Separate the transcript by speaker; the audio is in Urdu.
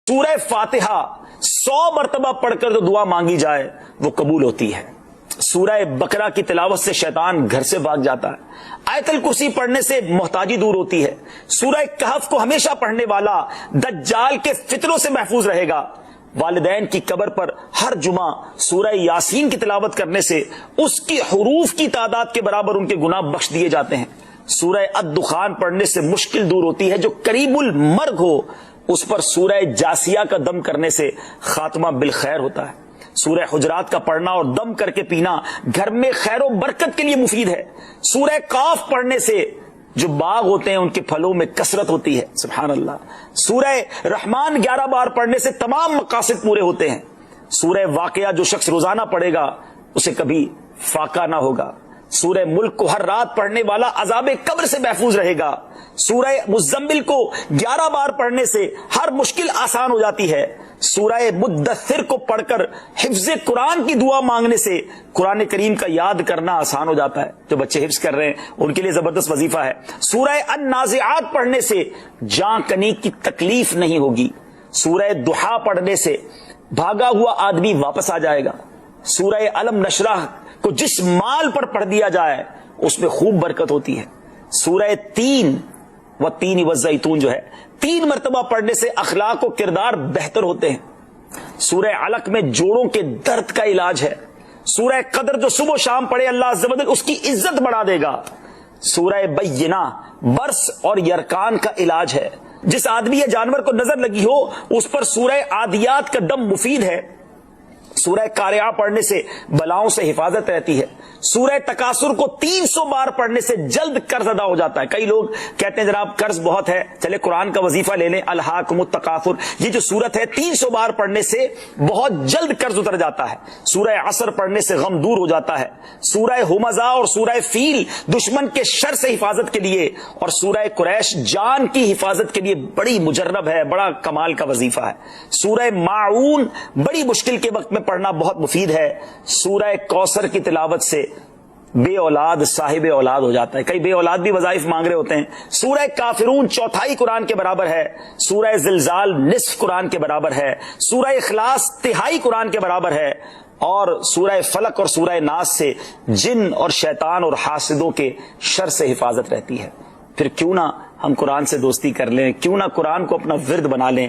Speaker 1: سورہ فاتحہ 100 مرتبہ پڑھ کر جو دعا مانگی جائے وہ قبول ہوتی ہے۔ سورہ بقرہ کی تلاوت سے شیطان گھر سے بھاگ جاتا ہے۔ آیت الکرسی پڑھنے سے محتاجی دور ہوتی ہے۔ سورہ کہف کو ہمیشہ پڑھنے والا دجال کے فتنوں سے محفوظ رہے گا۔ والدین کی قبر پر ہر جمعہ سورہ یاسین کی تلاوت کرنے سے اس کی حروف کی تعداد کے برابر ان کے گناہ بخش دیے جاتے ہیں۔ سورہ الدخان پڑھنے سے مشکل دور ہوتی ہے۔ جو قریب المرگ ہو اس پر سورہ جاسیہ کا دم کرنے سے خاتمہ بالخیر ہوتا ہے۔ سورہ حجرات کا پڑھنا اور دم کر کے پینا گھر میں خیر و برکت کے لیے مفید ہے۔ سورہ قاف پڑھنے سے جو باغ ہوتے ہیں ان کے پھلوں میں کثرت ہوتی ہے۔ سبحان اللہ۔ سورہ رحمان 11 بار پڑھنے سے تمام مقاصد پورے ہوتے ہیں۔ سورہ واقعہ جو شخص روزانہ پڑھے گا اسے کبھی فاقہ نہ ہوگا۔ سورہ ملک کو ہر رات پڑھنے والا عذاب قبر سے محفوظ رہے گا۔ سورہ مزمل کو 11 بار پڑھنے سے ہر مشکل آسان ہو جاتی ہے۔ سورہ مدثر کو پڑھ کر حفظ قرآن کی دعا مانگنے سے قرآن کریم کا یاد کرنا آسان ہو جاتا ہے۔ جو بچے حفظ کر رہے ہیں ان کے لیے زبردست وظیفہ ہے۔ سورہ النازعات پڑھنے سے جاں کنی کی تکلیف نہیں ہوگی۔ سورہ دحا پڑھنے سے بھاگا ہوا آدمی واپس آ جائے گا۔ سورہ علم نشرح کو جس مال پر پڑھ دیا جائے اس میں خوب برکت ہوتی ہے۔ سورہ تین والزیتون جو ہے 3 مرتبہ پڑھنے سے اخلاق و کردار بہتر ہوتے ہیں۔ سورہ علق میں جوڑوں کے درد کا علاج ہے۔ سورہ قدر جو صبح و شام پڑھے اللہ عز و جل اس کی عزت بڑھا دے گا۔ سورہ بینہ برس اور یرکان کا علاج ہے۔ جس آدمی یا جانور کو نظر لگی ہو اس پر سورہ عادیات کا دم مفید ہے۔ سورہ قارعہ پڑھنے سے بلاؤں سے حفاظت رہتی ہے۔ سورہ تکاثر کو 300 بار پڑھنے سے جلد قرض ادا ہو جاتا ہے۔ کئی لوگ کہتے ہیں جناب قرض بہت ہے، چلے قرآن کا وظیفہ لے لیں، الہاکم التکاثر۔ یہ جو سورت ہے 300 بار پڑھنے سے بہت جلد قرض اتر جاتا ہے۔ سورہ عصر پڑھنے سے غم دور ہو جاتا ہے۔ سورہ ہمزہ اور سورہ فیل دشمن کے شر سے حفاظت کے لیے، اور سورہ قریش جان کی حفاظت کے لیے بڑی مجرب ہے، بڑا کمال کا وظیفہ ہے۔ سورہ ماعون بڑی مشکل کے وقت میں پڑھنا بہت مفید ہے۔ سورہ کوثر کی تلاوت سے بے اولاد صاحب اولاد ہو جاتا ہے۔ کئی بے اولاد بھی وظائف مانگ رہے ہوتے ہیں۔ سورہ کافرون 1/4 قرآن کے برابر ہے۔ سورہ زلزال نصف قرآن کے برابر ہے۔ سورہ اخلاص 1/3 قرآن کے برابر ہے۔ اور سورہ فلق اور سورہ ناس سے جن اور شیطان اور حاسدوں کے شر سے حفاظت رہتی ہے۔ پھر کیوں نہ ہم قرآن سے دوستی کر لیں، کیوں نہ قرآن کو اپنا ورد بنا لیں۔